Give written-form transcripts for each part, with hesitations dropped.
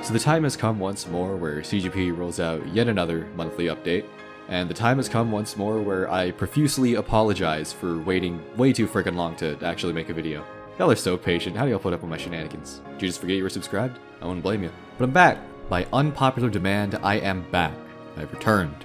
So the time has come once more where CTGP rolls out yet another monthly update, and the time has come once more where I profusely apologize for waiting way too freaking long to actually make a video. Y'all are so patient, how do y'all put up with my shenanigans? Did you just forget you were subscribed? I wouldn't blame you. But I'm back! By unpopular demand, I am back. I've returned.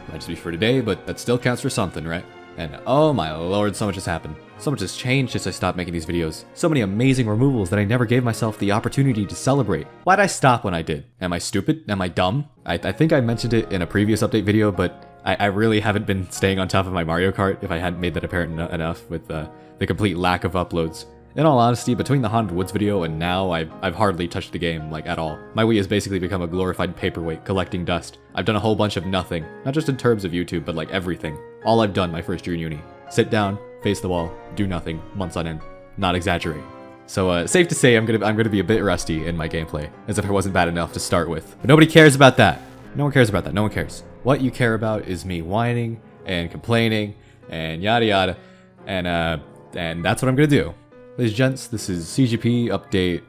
Might just be for today, but that still counts for something, right? And oh my lord, so much has happened. So much has changed since I stopped making these videos. So many amazing removals that I never gave myself the opportunity to celebrate. Why'd I stop when I did? Am I stupid? Am I dumb? I think I mentioned it in a previous update video, but I really haven't been staying on top of my Mario Kart if I hadn't made that apparent enough with the complete lack of uploads. In all honesty, between the Haunted Woods video and now, I've hardly touched the game, like, at all. My Wii has basically become a glorified paperweight, collecting dust. I've done a whole bunch of nothing. Not just in terms of YouTube, but like everything. All I've done my first year in uni. Sit down, face the wall, do nothing, months on end. Not exaggerating. So, safe to say I'm gonna be a bit rusty in my gameplay, as if it wasn't bad enough to start with. But nobody cares about that. No one cares about that, no one cares. What you care about is me whining, and complaining, and yada yada, and that's what I'm gonna do. Ladies and gents, this is CGP update.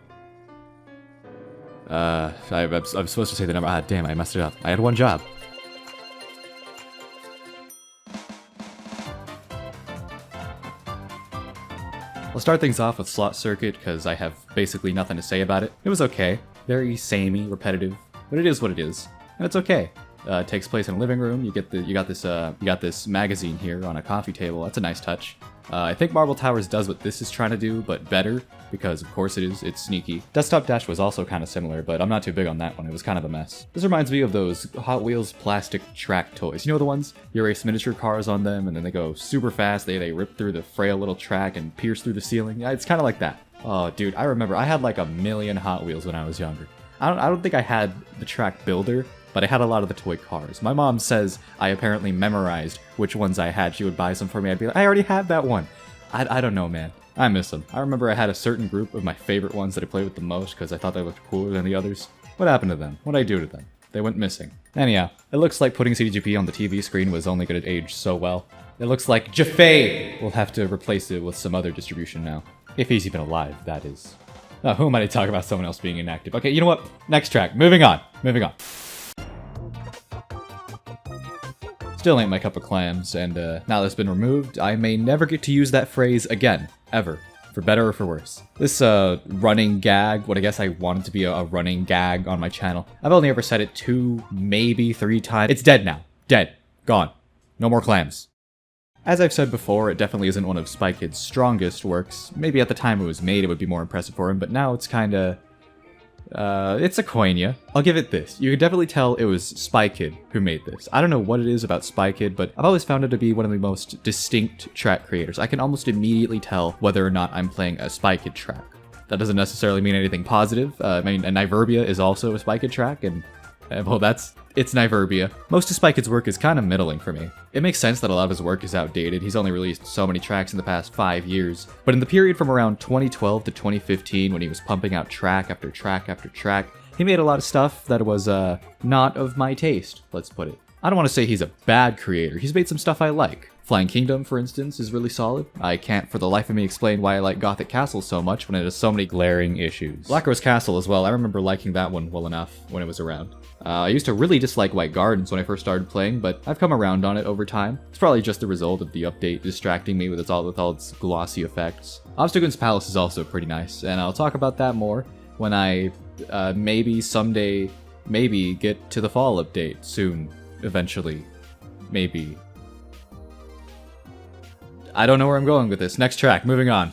I'm supposed to say the number. Ah, damn, I messed it up. I had one job. I'll start things off with Slot Circuit because I have basically nothing to say about it. It was okay. Very samey, repetitive, but it is what it is, and it's okay. It takes place in a living room. You got this magazine here on a coffee table. That's a nice touch. I think Marble Towers does what this is trying to do, but better, because of course it is, it's sneaky. Desktop Dash was also kind of similar, but I'm not too big on that one, it was kind of a mess. This reminds me of those Hot Wheels plastic track toys. You know the ones? You race miniature cars on them, and then they go super fast, they rip through the frail little track and pierce through the ceiling. Yeah, it's kind of like that. Oh dude, I remember, I had like a million Hot Wheels when I was younger. I don't think I had the track builder, but I had a lot of the toy cars. My mom says I apparently memorized which ones I had. She would buy some for me. I'd be like, I already have that one. I don't know, man. I miss them. I remember I had a certain group of my favorite ones that I played with the most because I thought they looked cooler than the others. What happened to them? What'd I do to them? They went missing. Anyhow, it looks like putting CTGP on the TV screen was only going to age so well. It looks like Jaffe will have to replace it with some other distribution now. If he's even alive, that is. Oh, who am I to talk about someone else being inactive? Okay, you know what? Next track. Moving on. Moving on. Still ain't my cup of clams, and now that's been removed, I may never get to use that phrase again. Ever. For better or for worse. This running gag, what I guess I wanted to be a running gag on my channel, I've only ever said it 2, maybe 3 times. It's dead now. Dead. Gone. No more clams. As I've said before, it definitely isn't one of Spy Kid's strongest works. Maybe at the time it was made it would be more impressive for him, but now it's kinda... it's a coinia. I'll give it this. You can definitely tell it was Spy Kid who made this. I don't know what it is about Spy Kid, but I've always found it to be one of the most distinct track creators. I can almost immediately tell whether or not I'm playing a Spy Kid track. That doesn't necessarily mean anything positive. I mean, Niverbia is also a Spy Kid track, and well, it's Niverbia. Most of Spy Kid's work is kind of middling for me. It makes sense that a lot of his work is outdated. He's only released so many tracks in the past 5 years. But in the period from around 2012 to 2015, when he was pumping out track after track after track, he made a lot of stuff that was, not of my taste, let's put it. I don't want to say he's a bad creator. He's made some stuff I like. Flying Kingdom, for instance, is really solid. I can't for the life of me explain why I like Gothic Castle so much when it has so many glaring issues. Black Rose Castle as well, I remember liking that one well enough when it was around. I used to really dislike White Gardens when I first started playing, but I've come around on it over time. It's probably just the result of the update distracting me with all its glossy effects. Obstagoon's Palace is also pretty nice, and I'll talk about that more when I maybe someday, maybe get to the fall update soon, eventually, maybe. I don't know where I'm going with this. Next track, moving on.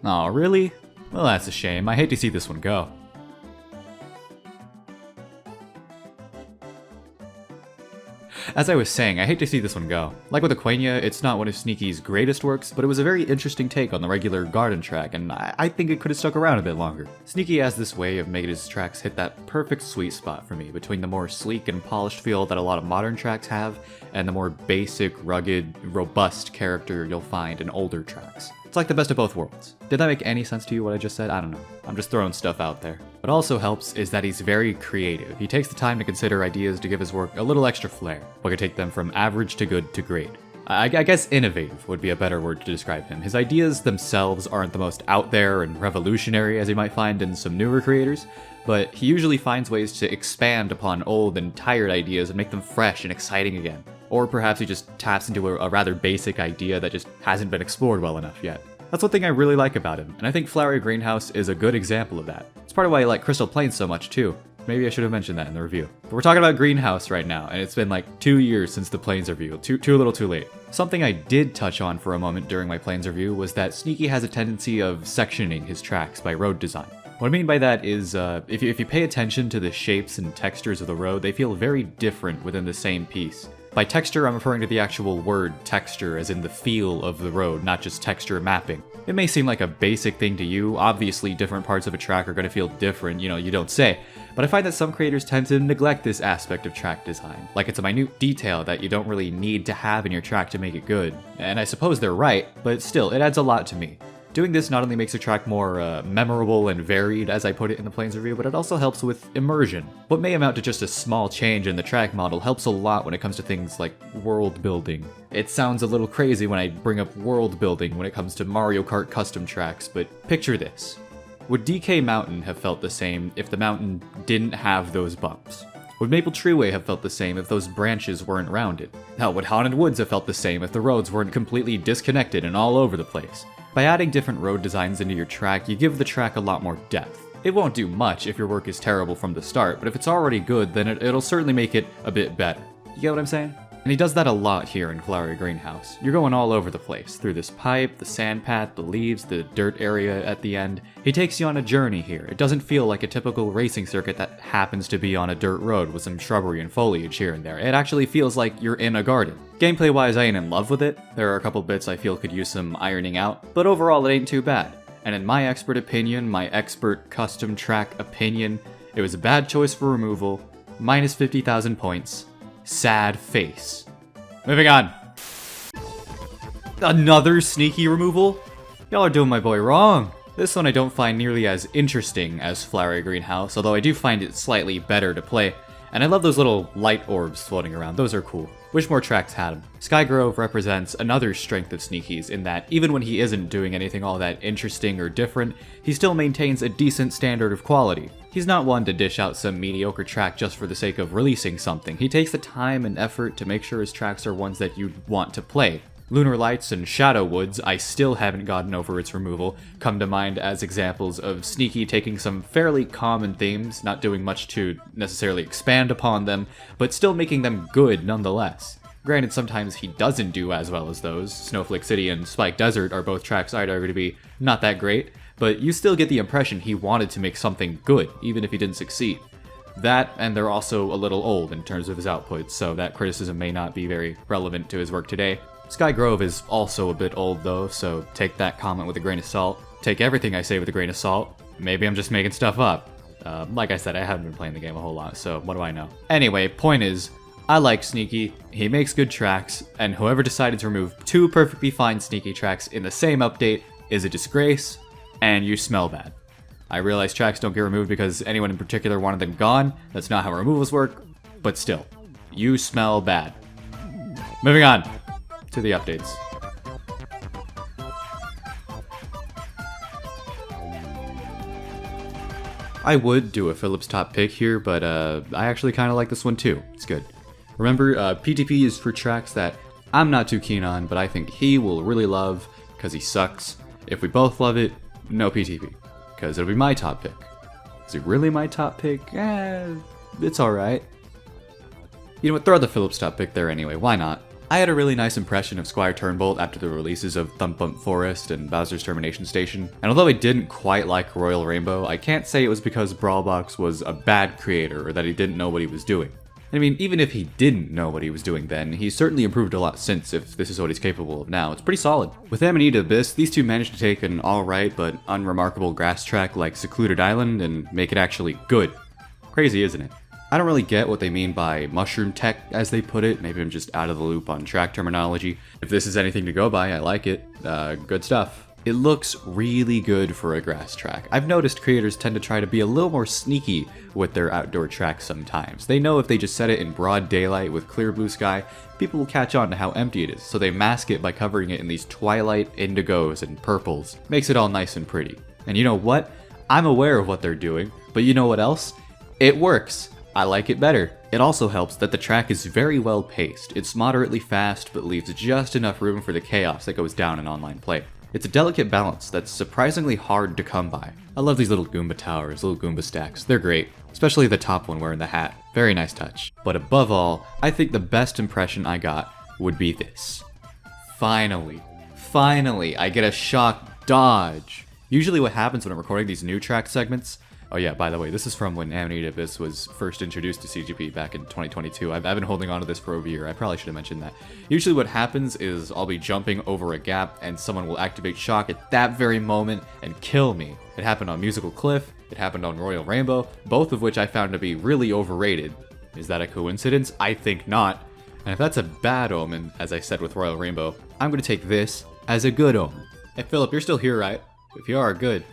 Aw, really? Well, that's a shame. I hate to see this one go. As I was saying, I hate to see this one go. Like with Aquania, it's not one of Sneaky's greatest works, but it was a very interesting take on the regular garden track, and I think it could have stuck around a bit longer. Sneaky has this way of making his tracks hit that perfect sweet spot for me, between the more sleek and polished feel that a lot of modern tracks have, and the more basic, rugged, robust character you'll find in older tracks. It's like the best of both worlds. Did that make any sense to you, what I just said? I don't know. I'm just throwing stuff out there. What also helps is that he's very creative. He takes the time to consider ideas to give his work a little extra flair. What could take them from average to good to great. I guess innovative would be a better word to describe him. His ideas themselves aren't the most out there and revolutionary as you might find in some newer creators, but he usually finds ways to expand upon old and tired ideas and make them fresh and exciting again. Or perhaps he just taps into a rather basic idea that just hasn't been explored well enough yet. That's one thing I really like about him, and I think Flowery Greenhouse is a good example of that. It's part of why I like Crystal Plains so much too. Maybe I should have mentioned that in the review. But we're talking about Greenhouse right now, and it's been like 2 years since the Plains review. Too little too late. Something I did touch on for a moment during my Plains review was that Sneaky has a tendency of sectioning his tracks by road design. What I mean by that is, if you pay attention to the shapes and textures of the road, they feel very different within the same piece. By texture, I'm referring to the actual word texture, as in the feel of the road, not just texture mapping. It may seem like a basic thing to you, obviously different parts of a track are going to feel different, you don't say, but I find that some creators tend to neglect this aspect of track design, like it's a minute detail that you don't really need to have in your track to make it good. And I suppose they're right, but still, it adds a lot to me. Doing this not only makes a track more memorable and varied, as I put it in the Plains review, but it also helps with immersion. What may amount to just a small change in the track model helps a lot when it comes to things like world building. It sounds a little crazy when I bring up world building when it comes to Mario Kart custom tracks, but picture this. Would DK Mountain have felt the same if the mountain didn't have those bumps? Would Maple Treeway have felt the same if those branches weren't rounded? Hell, would Haunted Woods have felt the same if the roads weren't completely disconnected and all over the place? By adding different road designs into your track, you give the track a lot more depth. It won't do much if your work is terrible from the start, but if it's already good, then it'll certainly make it a bit better. You get what I'm saying? And he does that a lot here in Flowery Greenhouse. You're going all over the place, through this pipe, the sand path, the leaves, the dirt area at the end. He takes you on a journey here. It doesn't feel like a typical racing circuit that happens to be on a dirt road with some shrubbery and foliage here and there. It actually feels like you're in a garden. Gameplay-wise, I ain't in love with it. There are a couple bits I feel could use some ironing out, but overall it ain't too bad. And in my expert opinion, my expert custom track opinion, it was a bad choice for removal, minus 50,000 points, sad face. Moving on. Another Sneaky removal? Y'all are doing my boy wrong. This one I don't find nearly as interesting as Flowery Greenhouse, although I do find it slightly better to play. And I love those little light orbs floating around, those are cool. Wish more tracks had them. Skygrove represents another strength of Sneaky's in that even when he isn't doing anything all that interesting or different, he still maintains a decent standard of quality. He's not one to dish out some mediocre track just for the sake of releasing something. He takes the time and effort to make sure his tracks are ones that you'd want to play. Lunar Lights and Shadow Woods, I still haven't gotten over its removal, come to mind as examples of Sneaky taking some fairly common themes, not doing much to necessarily expand upon them, but still making them good nonetheless. Granted, sometimes he doesn't do as well as those. Snowflake City and Spike Desert are both tracks I'd argue to be not that great, but you still get the impression he wanted to make something good, even if he didn't succeed. That, and they're also a little old in terms of his output, so that criticism may not be very relevant to his work today. Skygrove is also a bit old though, so take that comment with a grain of salt. Take everything I say with a grain of salt. Maybe I'm just making stuff up. Like I said, I haven't been playing the game a whole lot, so what do I know? Anyway, point is, I like Sneaky, he makes good tracks, and whoever decided to remove 2 perfectly fine Sneaky tracks in the same update is a disgrace, and you smell bad. I realize tracks don't get removed because anyone in particular wanted them gone, that's not how removals work, but still, you smell bad. Moving on to the updates. I would do a Phillips top pick here, but I actually kind of like this one too. It's good. Remember, PTP is for tracks that I'm not too keen on, but I think he will really love because he sucks. If we both love it, no PTP, because it'll be my top pick. Is it really my top pick? It's alright. You know what, throw the Phillips top pick there anyway, why not? I had a really nice impression of Squire Turnbolt after the releases of Thump Bump Forest and Bowser's Termination Station, and although I didn't quite like Royal Rainbow, I can't say it was because Brawlbox was a bad creator or that he didn't know what he was doing. I mean, even if he didn't know what he was doing then, he's certainly improved a lot since, if this is what he's capable of now. It's pretty solid. With Amanita Abyss, these two managed to take an alright but unremarkable grass track like Secluded Island and make it actually good. Crazy, isn't it? I don't really get what they mean by mushroom tech, as they put it. Maybe I'm just out of the loop on track terminology. If this is anything to go by, I like it. Good stuff. It looks really good for a grass track. I've noticed creators tend to try to be a little more sneaky with their outdoor tracks sometimes. They know if they just set it in broad daylight with clear blue sky, people will catch on to how empty it is, so they mask it by covering it in these twilight indigos and purples. Makes it all nice and pretty. And you know what? I'm aware of what they're doing, but you know what else? It works. I like it better. It also helps that the track is very well paced. It's moderately fast, but leaves just enough room for the chaos that goes down in online play. It's a delicate balance that's surprisingly hard to come by. I love these little Goomba towers, little Goomba stacks. They're great, especially the top one wearing the hat. Very nice touch. But above all, I think the best impression I got would be this. Finally, I get a shock dodge. Usually what happens when I'm recording these new track segments, oh yeah, by the way, this is from when Amanita Abyss was first introduced to CTGP back in 2022. I've been holding on to this for over a year. I probably should have mentioned that. Usually what happens is I'll be jumping over a gap and someone will activate shock at that very moment and kill me. It happened on Musical Cliff, it happened on Royal Rainbow, both of which I found to be really overrated. Is that a coincidence? I think not. And if that's a bad omen, as I said with Royal Rainbow, I'm going to take this as a good omen. Hey Philip, you're still here, right? If you are, good.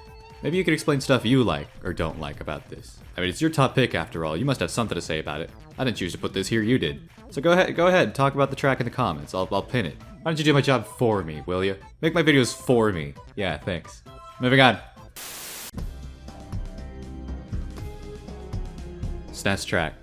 Maybe you could explain stuff you like or don't like about this. I mean, it's your top pick after all. You must have something to say about it. I didn't choose to put this here, you did. So go ahead, talk about the track in the comments. I'll pin it. Why don't you do my job for me, will you? Make my videos for me. Yeah, thanks. Moving on. SNES track.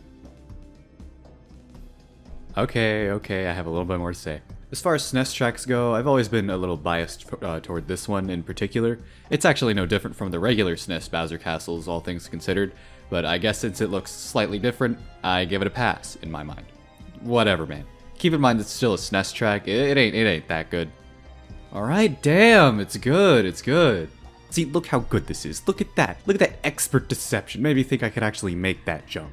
Okay, I have a little bit more to say. As far as SNES tracks go, I've always been a little biased toward this one in particular. It's actually no different from the regular SNES Bowser Castles, all things considered, but I guess since it looks slightly different, I give it a pass, in my mind. Whatever, man. Keep in mind it's still a SNES track, it ain't that good. Alright, damn, it's good. See, look how good this is, look at that expert deception, made me think I could actually make that jump.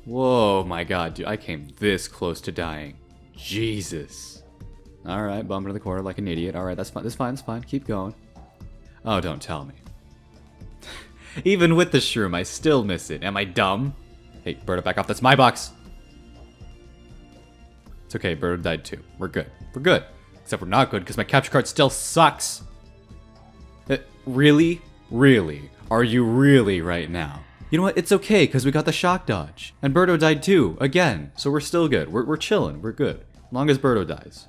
Whoa, my god, dude, I came this close to dying. Jesus. Alright, bump into the corner like an idiot. Alright, that's fine. Keep going. Oh, don't tell me. Even with the shroom, I still miss it. Am I dumb? Hey, Birdo, back off. That's my box. It's okay, Birdo died too. We're good. Except we're not good, because my capture card still sucks. Really? Are you really right now? You know what? It's okay, because we got the shock dodge. And Birdo died too, again. So we're still good. We're chilling. We're good. As long as Birdo dies.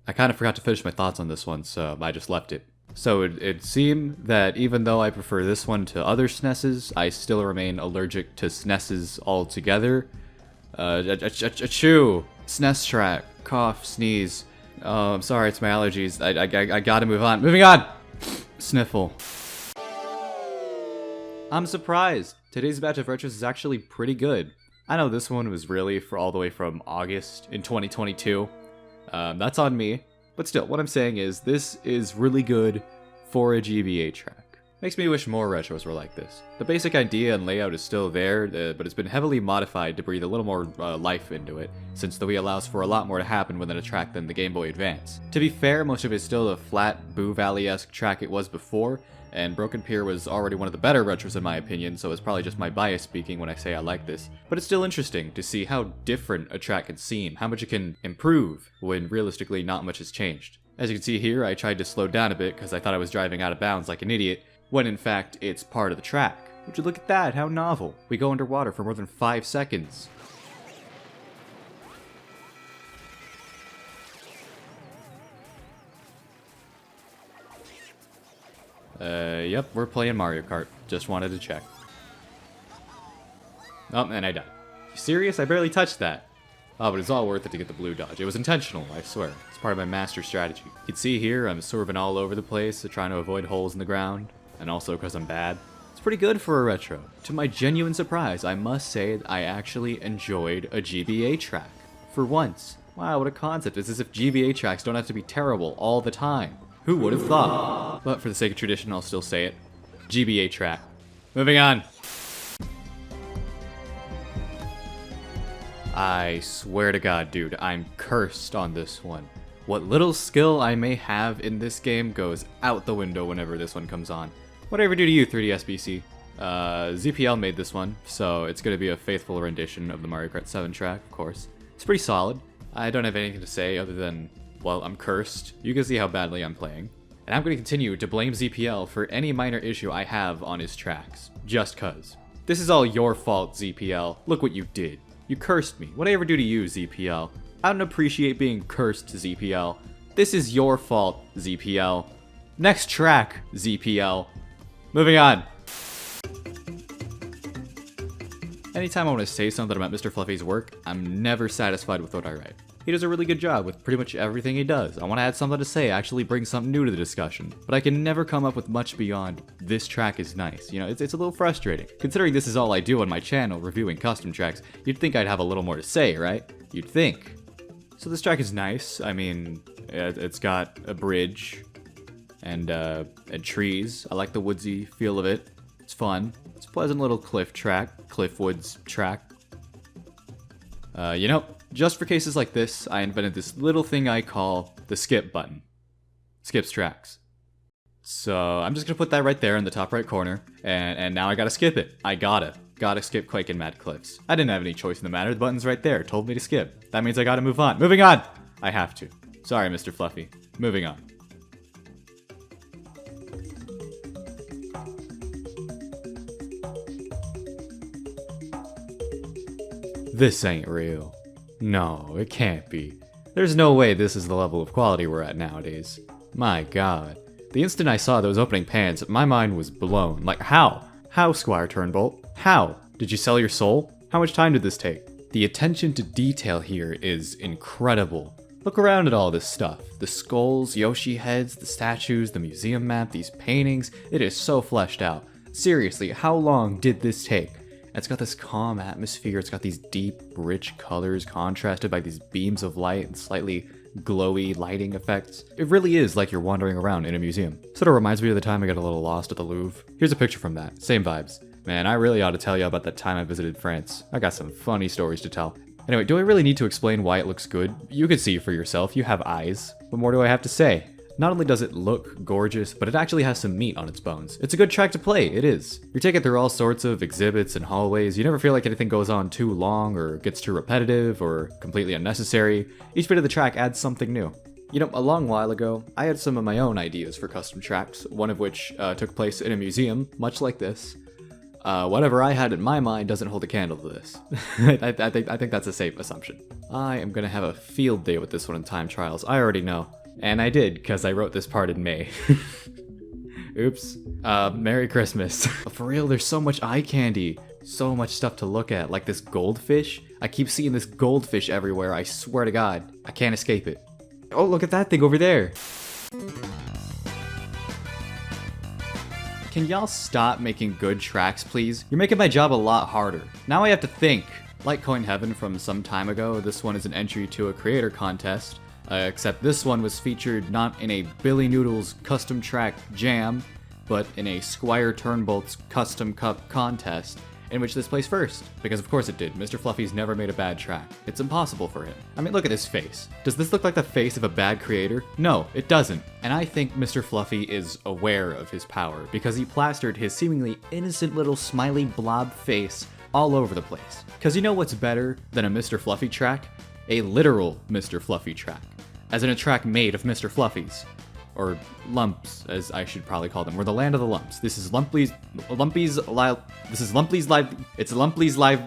I kind of forgot to finish my thoughts on this one, so I just left it. So it'd seem that even though I prefer this one to other SNESes, I still remain allergic to SNESes altogether. Achoo! SNES track. Cough, sneeze. Oh, I'm sorry, it's my allergies. I gotta move on. Moving on! Sniffle. I'm surprised. Today's batch of retros is actually pretty good. I know this one was really for all the way from August in 2022. That's on me. But still, what I'm saying is this is really good for a GBA track. Makes me wish more retros were like this. The basic idea and layout is still there, but it's been heavily modified to breathe a little more life into it, since the Wii allows for a lot more to happen within a track than the Game Boy Advance. To be fair, most of it is still the flat, Boo Valley-esque track it was before, and Broken Pier was already one of the better retros in my opinion, so it's probably just my bias speaking when I say I like this. But it's still interesting to see how different a track can seem, how much it can improve, when realistically not much has changed. As you can see here, I tried to slow down a bit because I thought I was driving out of bounds like an idiot, when in fact it's part of the track. Would you look at that, how novel. We go underwater for more than 5 seconds. Yep, we're playing Mario Kart. Just wanted to check. Oh, and I died. You serious? I barely touched that. Oh, but it's all worth it to get the blue dodge. It was intentional, I swear. It's part of my master strategy. You can see here, I'm swerving all over the place, trying to avoid holes in the ground. And also because I'm bad. It's pretty good for a retro. To my genuine surprise, I must say that I actually enjoyed a GBA track. For once. Wow, what a concept. It's as if GBA tracks don't have to be terrible all the time. Who would have thought? But for the sake of tradition, I'll still say it. GBA track. Moving on. I swear to God, dude, I'm cursed on this one. What little skill I may have in this game goes out the window whenever this one comes on. Whatever do to you, 3DS BC? ZPL made this one, so it's going to be a faithful rendition of the Mario Kart 7 track, of course. It's pretty solid. I don't have anything to say other than, well, I'm cursed. You can see how badly I'm playing. And I'm going to continue to blame ZPL for any minor issue I have on his tracks. Just cuz. This is all your fault, ZPL. Look what you did. You cursed me. What did I ever do to you, ZPL? I don't appreciate being cursed, ZPL. This is your fault, ZPL. Next track, ZPL. Moving on. Anytime I want to say something about Mr. Fluffy's work, I'm never satisfied with what I write. He does a really good job with pretty much everything he does. I want to add something to say, actually bring something new to the discussion. But I can never come up with much beyond, this track is nice. You know, it's a little frustrating. Considering this is all I do on my channel, reviewing custom tracks, you'd think I'd have a little more to say, right? You'd think. So this track is nice. I mean, it's got a bridge and trees. I like the woodsy feel of it. It's fun. It's a pleasant little cliff woods track. You know, just for cases like this, I invented this little thing I call the skip button. Skips tracks. So I'm just gonna put that right there in the top right corner, and now I gotta skip it. I gotta skip Quake and Mad Cliffs. I didn't have any choice in the matter. The button's right there. It told me to skip. That means I gotta move on. Moving on! I have to. Sorry, Mr. Fluffy. Moving on. This ain't real. No, it can't be. There's no way this is the level of quality we're at nowadays. My god. The instant I saw those opening pans, my mind was blown. Like, how? How, Squire Turnbolt? How? Did you sell your soul? How much time did this take? The attention to detail here is incredible. Look around at all this stuff. The skulls, Yoshi heads, the statues, the museum map, these paintings. It is so fleshed out. Seriously, how long did this take? It's got this calm atmosphere, it's got these deep, rich colors contrasted by these beams of light and slightly glowy lighting effects. It really is like you're wandering around in a museum. Sort of reminds me of the time I got a little lost at the Louvre. Here's a picture from that, same vibes. Man, I really ought to tell you about that time I visited France. I got some funny stories to tell. Anyway, do I really need to explain why it looks good? You could see for yourself, you have eyes. What more do I have to say? Not only does it look gorgeous, but it actually has some meat on its bones. It's a good track to play, it is. You're taking through all sorts of exhibits and hallways, you never feel like anything goes on too long or gets too repetitive or completely unnecessary. Each bit of the track adds something new. You know, a long while ago, I had some of my own ideas for custom tracks, one of which took place in a museum, much like this. Whatever I had in my mind doesn't hold a candle to this. I think that's a safe assumption. I am gonna have a field day with this one in time trials, I already know. And I did, because I wrote this part in May. Oops. Merry Christmas. For real, there's so much eye candy. So much stuff to look at, like this goldfish. I keep seeing this goldfish everywhere, I swear to God. I can't escape it. Oh, look at that thing over there. Can y'all stop making good tracks, please? You're making my job a lot harder. Now I have to think. Like Coin Heaven from some time ago, this one is an entry to a creator contest. Except this one was featured not in a Billy Noodle's custom track jam, but in a Squire Turnbolt's custom cup contest, in which this placed first. Because of course it did, Mr. Fluffy's never made a bad track. It's impossible for him. I mean, look at his face. Does this look like the face of a bad creator? No, it doesn't. And I think Mr. Fluffy is aware of his power, because he plastered his seemingly innocent little smiley blob face all over the place. Because you know what's better than a Mr. Fluffy track? A literal Mr. Fluffy track. As in a track made of Mr. Fluffies. Or lumps, as I should probably call them. We're the land of the lumps. This is Lumpy's live. It's Lumpy's live.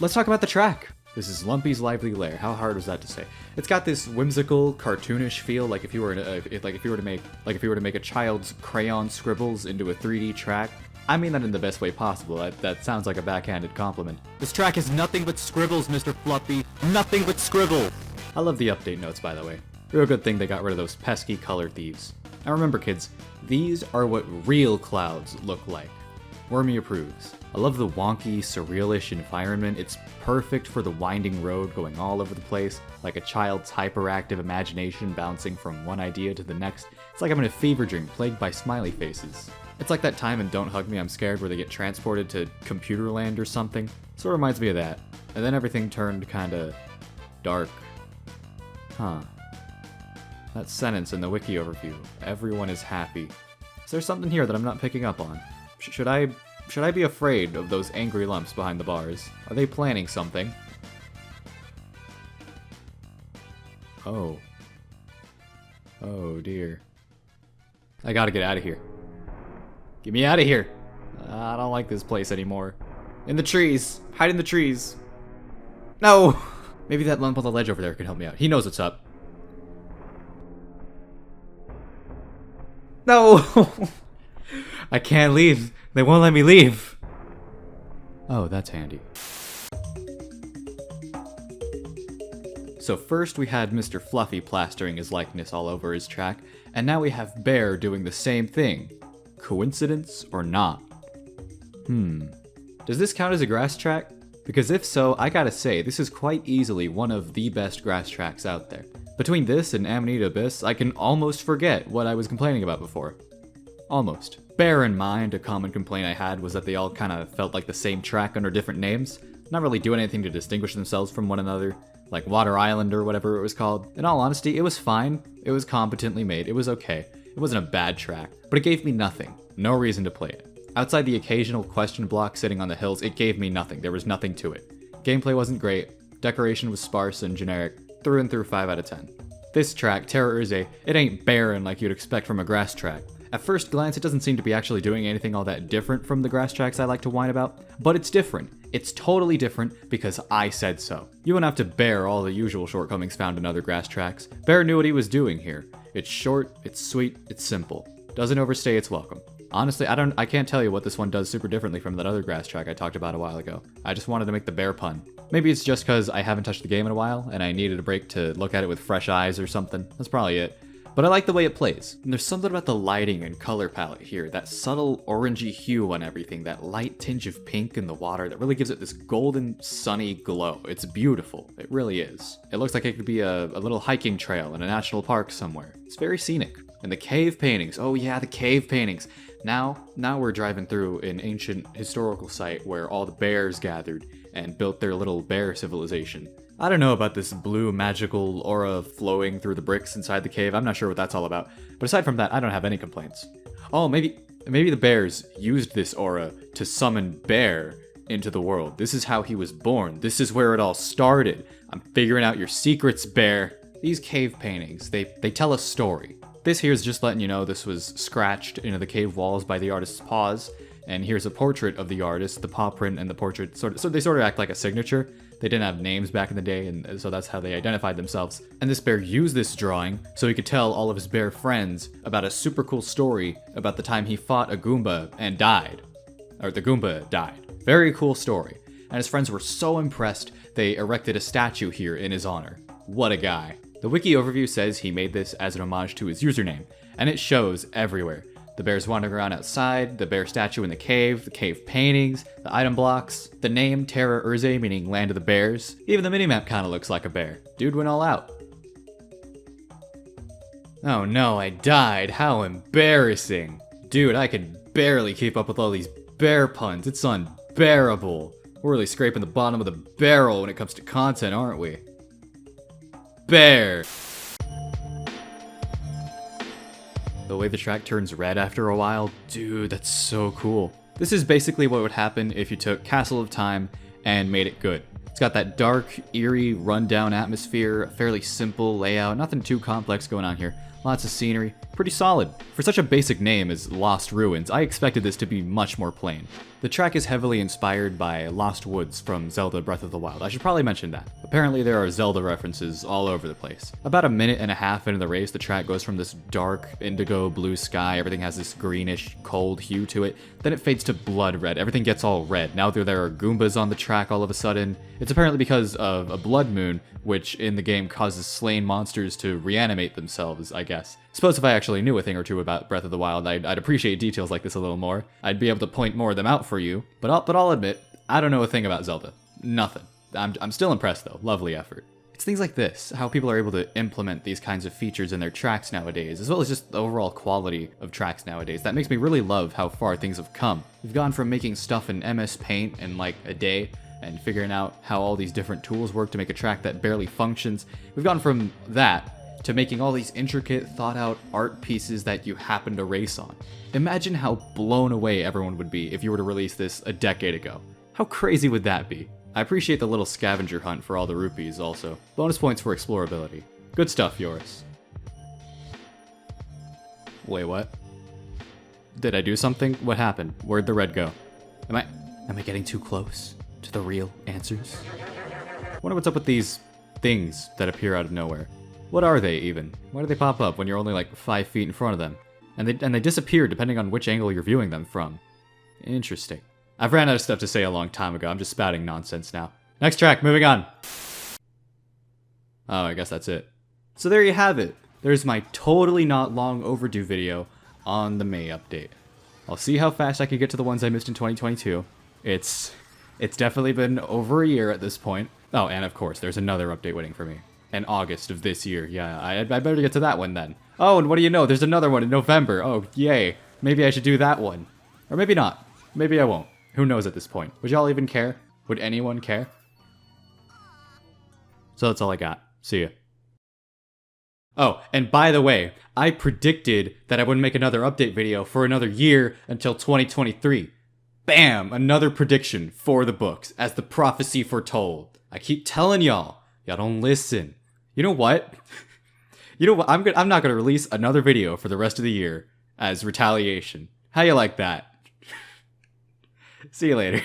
Let's talk about the track. This is Lumpy's Lively Lair. How hard was that to say? It's got this whimsical, cartoonish feel, like if you were to make a child's crayon scribbles into a 3D track. I mean that in the best way possible. That sounds like a backhanded compliment. This track is nothing but scribbles, Mr. Fluffy. Nothing but scribble. I love the update notes, by the way. Real good thing they got rid of those pesky color thieves. Now remember, kids, these are what real clouds look like. Wormy approves. I love the wonky, surrealish environment. It's perfect for the winding road going all over the place, like a child's hyperactive imagination bouncing from one idea to the next. It's like I'm in a fever dream plagued by smiley faces. It's like that time in Don't Hug Me, I'm Scared where they get transported to computer land or something. Sort of reminds me of that. And then everything turned kinda dark. Huh. That sentence in the wiki overview, everyone is happy. Is there something here that I'm not picking up on? Should I be afraid of those angry lumps behind the bars? Are they planning something? Oh. Oh dear. I gotta get out of here. Get me out of here! I don't like this place anymore. In the trees! Hide in the trees! No! Maybe that lump on the ledge over there can help me out. He knows what's up. No! I can't leave. They won't let me leave. Oh, that's handy. So first we had Mr. Fluffy plastering his likeness all over his track, and now we have Bear doing the same thing. Coincidence or not? Does this count as a grass track? Because if so, I gotta say, this is quite easily one of the best grass tracks out there. Between this and Amanita Abyss, I can almost forget what I was complaining about before. Almost. Bear in mind, a common complaint I had was that they all kinda felt like the same track under different names, not really doing anything to distinguish themselves from one another, like Water Island or whatever it was called. In all honesty, it was fine, it was competently made, it was okay. It wasn't a bad track, but it gave me nothing. No reason to play it. Outside the occasional question block sitting on the hills, it gave me nothing. There was nothing to it. Gameplay wasn't great, decoration was sparse and generic, through and through 5 out of 10. This track, Terra Urze, it ain't barren like you'd expect from a grass track. At first glance, it doesn't seem to be actually doing anything all that different from the grass tracks I like to whine about, but it's different. It's totally different because I said so. You won't have to bear all the usual shortcomings found in other grass tracks. Bear knew what he was doing here. It's short, it's sweet, it's simple. Doesn't overstay its welcome. Honestly, I can't tell you what this one does super differently from that other grass track I talked about a while ago. I just wanted to make the bear pun. Maybe it's just because I haven't touched the game in a while and I needed a break to look at it with fresh eyes or something. That's probably it. But I like the way it plays. And there's something about the lighting and color palette here, that subtle orangey hue on everything, that light tinge of pink in the water that really gives it this golden, sunny glow. It's beautiful. It really is. It looks like it could be a little hiking trail in a national park somewhere. It's very scenic. And the cave paintings. Oh yeah, the cave paintings. Now we're driving through an ancient historical site where all the bears gathered and built their little bear civilization. I don't know about this blue magical aura flowing through the bricks inside the cave. I'm not sure what that's all about. But aside from that, I don't have any complaints. Oh, maybe the bears used this aura to summon Bear into the world. This is how he was born. This is where it all started. I'm figuring out your secrets, Bear. These cave paintings, they tell a story. This here is just letting you know this was scratched into the cave walls by the artist's paws. And here's a portrait of the artist, the paw print and the portrait so they sort of act like a signature. They didn't have names back in the day, and so that's how they identified themselves. And this bear used this drawing so he could tell all of his bear friends about a super cool story about the time he fought a Goomba and died. Or the Goomba died. Very cool story. And his friends were so impressed, they erected a statue here in his honor. What a guy. The wiki overview says he made this as an homage to his username, and it shows everywhere. The bears wandering around outside, the bear statue in the cave paintings, the item blocks, the name Terra Urze meaning land of the bears. Even the minimap kinda looks like a bear. Dude went all out. Oh no, I died. How embarrassing. Dude, I can barely keep up with all these bear puns. It's unbearable. We're really scraping the bottom of the barrel when it comes to content, aren't we? Bear. The way the track turns red after a while, dude, that's so cool. This is basically what would happen if you took Castle of Time and made it good. It's got that dark, eerie, rundown atmosphere, a fairly simple layout, nothing too complex going on here. Lots of scenery, pretty solid. For such a basic name as Lost Ruins, I expected this to be much more plain. The track is heavily inspired by Lost Woods from Zelda Breath of the Wild. I should probably mention that. Apparently there are Zelda references all over the place. About a minute and a half into the race, the track goes from this dark, indigo blue sky, everything has this greenish, cold hue to it, then it fades to blood red, everything gets all red. Now there are Goombas on the track all of a sudden. It's apparently because of a blood moon, which in the game causes slain monsters to reanimate themselves, I guess. Suppose if I actually knew a thing or two about Breath of the Wild, I'd appreciate details like this a little more. I'd be able to point more of them out for you, but I'll admit, I don't know a thing about Zelda. Nothing. I'm still impressed though, lovely effort. It's things like this, how people are able to implement these kinds of features in their tracks nowadays, as well as just the overall quality of tracks nowadays. That makes me really love how far things have come. We've gone from making stuff in MS Paint in like a day, and figuring out how all these different tools work to make a track that barely functions. We've gone from that to making all these intricate, thought-out art pieces that you happen to race on. Imagine how blown away everyone would be if you were to release this a decade ago. How crazy would that be? I appreciate the little scavenger hunt for all the rupees also. Bonus points for explorability. Good stuff, yours. Wait, what? Did I do something? What happened? Where'd the red go? Am I getting too close to the real answers? Wonder what's up with these things that appear out of nowhere. What are they even? Why do they pop up when you're only like 5 feet in front of them? And they disappear depending on which angle you're viewing them from. Interesting. I've ran out of stuff to say a long time ago. I'm just spouting nonsense now. Next track, moving on. Oh, I guess that's it. So there you have it. There's my totally not long overdue video on the May update. I'll see how fast I can get to the ones I missed in 2022. It's definitely been over a year at this point. Oh, and of course, there's another update waiting for me. In August of this year. Yeah, I better get to that one then. Oh, and what do you know? There's another one in November. Oh, yay. Maybe I should do that one. Or maybe not. Maybe I won't. Who knows at this point? Would y'all even care? Would anyone care? So that's all I got. See ya. Oh, and by the way, I predicted that I wouldn't make another update video for another year until 2023. Bam! Another prediction for the books, as the prophecy foretold. I keep telling y'all. Y'all don't listen. You know what? You know what? I'm not gonna release another video for the rest of the year as retaliation. How you like that? See you later.